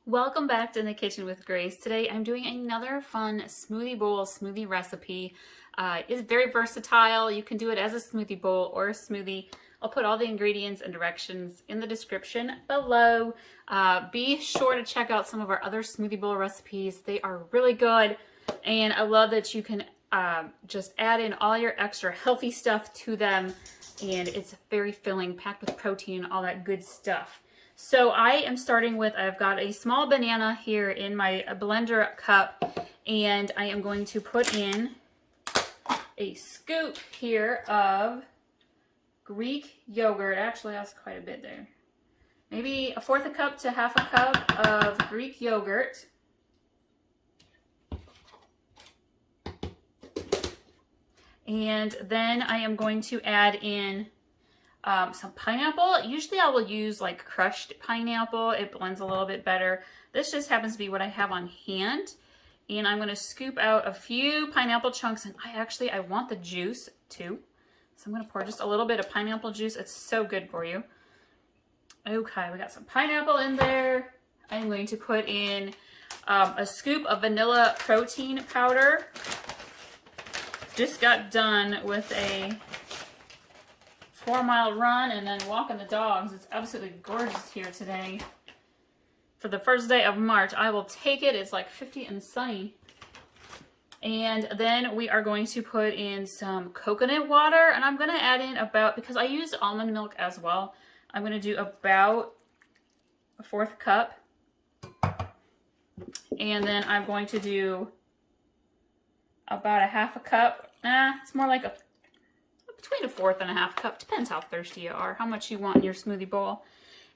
Welcome back to In the Kitchen with Grace. Today I'm doing another fun smoothie bowl smoothie recipe. It's very versatile. You can do it as a smoothie bowl or a smoothie. I'll put all the ingredients and directions in the description below. Be sure to check out some of our other smoothie bowl recipes. They are really good, and I love that you can just add in all your extra healthy stuff to them, and it's very filling, packed with protein, all that good stuff. So I am starting with, I've got a small banana here in my blender cup, and I am going to put in a scoop here of Greek yogurt. Actually, that's quite a bit there. Maybe a fourth a cup to half a cup of Greek yogurt. And then I am going to add in some pineapple. Usually I will use like crushed pineapple. It blends a little bit better. This just happens to be what I have on hand. And I'm going to scoop out a few pineapple chunks, and I want the juice too. So I'm going to pour just a little bit of pineapple juice. It's so good for you. Okay, we got some pineapple in there. I'm going to put in a scoop of vanilla protein powder. Just got done with a 4-mile run and then walking the dogs. It's absolutely gorgeous here today. For the first day of March, I will take it. It's like 50 and sunny. And then we are going to put in some coconut water, and I'm going to add in about, because I use almond milk as well, I'm going to do about a fourth cup. And then I'm going to do about a half a cup. It's more like between a fourth and a half cup. Depends how thirsty you are, how much you want in your smoothie bowl.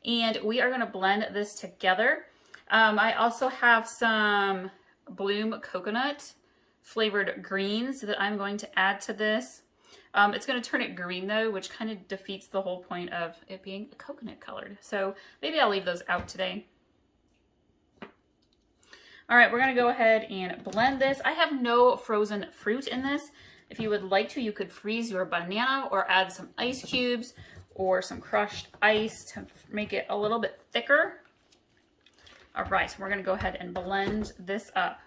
And we are going to blend this together. I also have some Bloom coconut flavored greens that I'm going to add to this. It's going to turn it green though, which kind of defeats the whole point of it being coconut colored. So maybe I'll leave those out today. All right, we're going to go ahead and blend this. I have no frozen fruit in this. If you would like to, you could freeze your banana or add some ice cubes or some crushed ice to make it a little bit thicker. All right, so we're going to go ahead and blend this up.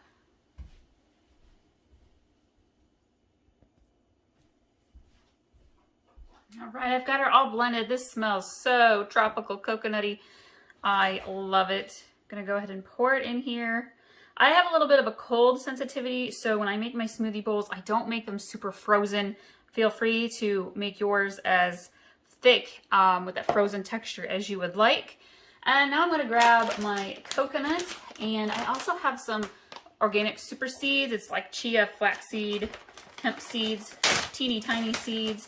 All right, I've got her all blended. This smells so tropical, coconutty. I love it. I'm going to go ahead and pour it in here. I have a little bit of a cold sensitivity, so when I make my smoothie bowls, I don't make them super frozen. Feel free to make yours as thick with that frozen texture as you would like. And now I'm going to grab my coconut, and I also have some organic super seeds. It's like chia, flaxseed, hemp seeds, teeny tiny seeds,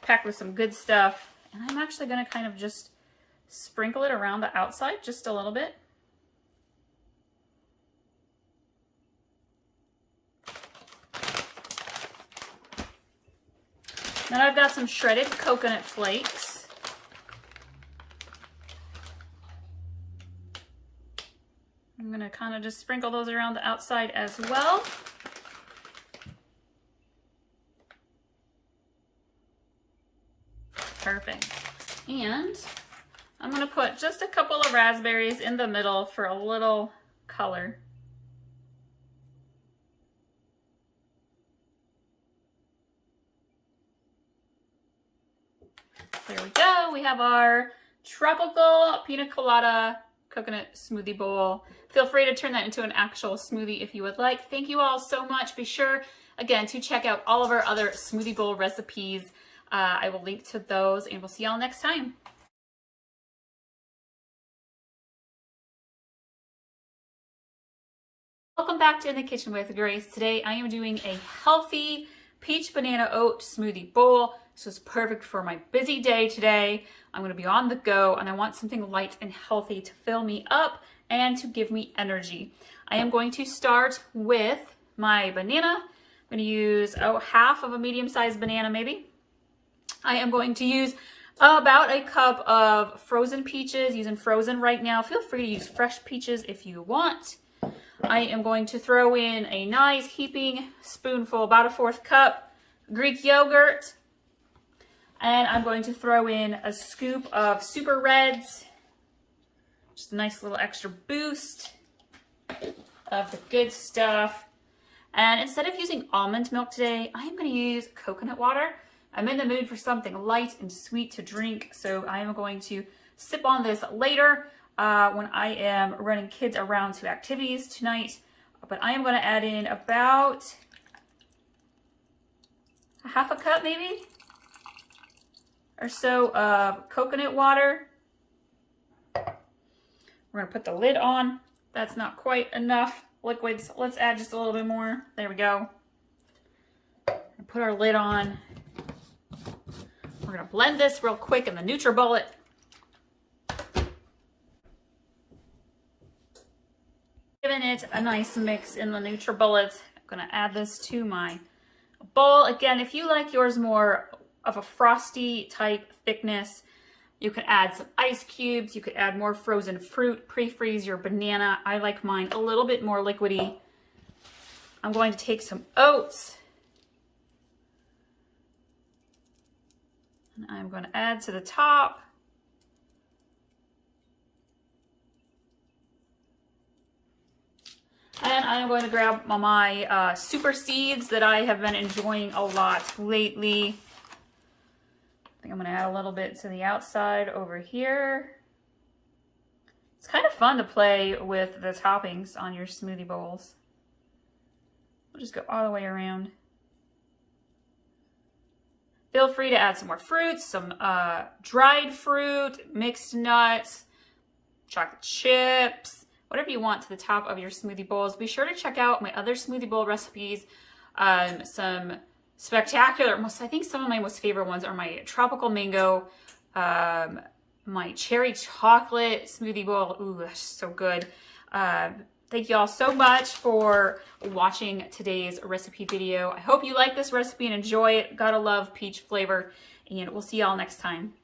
packed with some good stuff. And I'm actually going to kind of just sprinkle it around the outside just a little bit. Then I've got some shredded coconut flakes. I'm going to kind of just sprinkle those around the outside as well. Perfect. And I'm going to put just a couple of raspberries in the middle for a little color. There we go. We have our tropical pina colada coconut smoothie bowl. Feel free to turn that into an actual smoothie if you would like. Thank you all so much. Be sure, again, to check out all of our other smoothie bowl recipes. I will link to those, and we'll see y'all next time. Welcome back to In the Kitchen with Grace. Today I am doing a healthy peach banana oat smoothie bowl. This is perfect for my busy day today. I'm going to be on the go, and I want something light and healthy to fill me up and to give me energy. I am going to start with my banana. I'm going to use half of a medium-sized banana maybe. I am going to use about a cup of frozen peaches, using frozen right now. Feel free to use fresh peaches if you want. I am going to throw in a nice heaping spoonful, about a fourth cup, Greek yogurt. And I'm going to throw in a scoop of Super Reds, Just a nice little extra boost of the good stuff. And instead of using almond milk today, I am going to use coconut water. I'm in the mood for something light and sweet to drink, so I am going to sip on this later when I am running kids around to activities tonight. But I am going to add in about a half a cup maybe or so of coconut water. We're going to put the lid on. That's not quite enough liquid, so let's add just a little bit more. There we go. Put our lid on. We're going to blend this real quick in the NutriBullet. Giving it a nice mix in the NutriBullet. I'm going to add this to my bowl. Again, if you like yours more of a frosty type thickness, you could add some ice cubes. You could add more frozen fruit, pre-freeze your banana. I like mine a little bit more liquidy. I'm going to take some oats. And I'm going to add to the top. And I'm going to grab my super seeds that I have been enjoying a lot lately. I think I'm going to add a little bit to the outside over here. It's kind of fun to play with the toppings on your smoothie bowls. We'll just go all the way around. Feel free to add some more fruits, some dried fruit, mixed nuts, chocolate chips, whatever you want to the top of your smoothie bowls. Be sure to check out my other smoothie bowl recipes. Some spectacular, I think some of my most favorite ones are my tropical mango, my cherry chocolate smoothie bowl. Ooh, that's so good. Thank you all so much for watching today's recipe video. I hope you like this recipe and enjoy it. Gotta love peach flavor, and we'll see y'all next time.